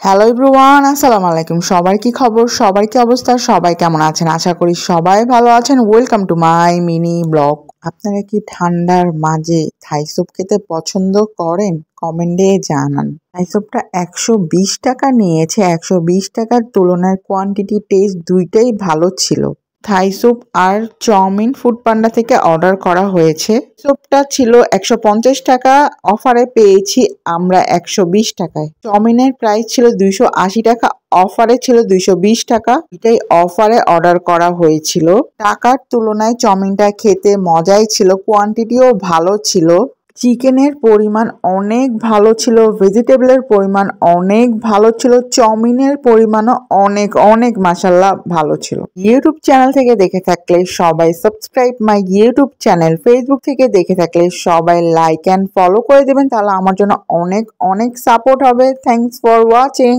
Hello everyone, আসসালামু আলাইকুম। সবার কি খবর, সবার কি অবস্থা, সবাই কেমন আছেন? আশা করি সবাই ভালো আছেন। Welcome to my mini blog. আপনারা কি ঠান্ডার মাঝে থাই স্যুপ খেতে পছন্দ করেন? কমেন্টে জানান। থাই স্যুপটা 120 টাকা নিয়েছে। 120 টাকার তুলনায় কোয়ান্টিটি, টেস্ট দুইটাই ভালো ছিল। থাই স্যুপ আর চাউমিন ফুড পান্ডা থেকে অর্ডার করা হয়েছে। স্যুপটা ছিল 150 টাকা, অফারে পেয়েছি আমরা 120 টাকায়। চাউমিনের প্রাইস ছিল 280 টাকা, অফারে ছিল 220 টাকা। এটাই অফারে অর্ডার করা হয়েছিল। টাকার তুলনায় চাউমিনটা খেতে মজাই ছিল, কোয়ান্টিটিও ভালো ছিল। চিকেনের পরিমাণ অনেক ভালো ছিল, ভেজিটেবলের পরিমাণ অনেক ভালো ছিল, চাউমিনের পরিমাণও অনেক অনেক মাশাআল্লাহ ভালো ছিল। ইউটিউব চ্যানেল থেকে দেখে থাকলে সবাই subscribe my YouTube channel. Facebook থেকে দেখে থাকলে সবাই লাইক অ্যান্ড ফলো করে দেবেন, তাহলে আমার জন্য অনেক অনেক সাপোর্ট হবে। Thanks for watching.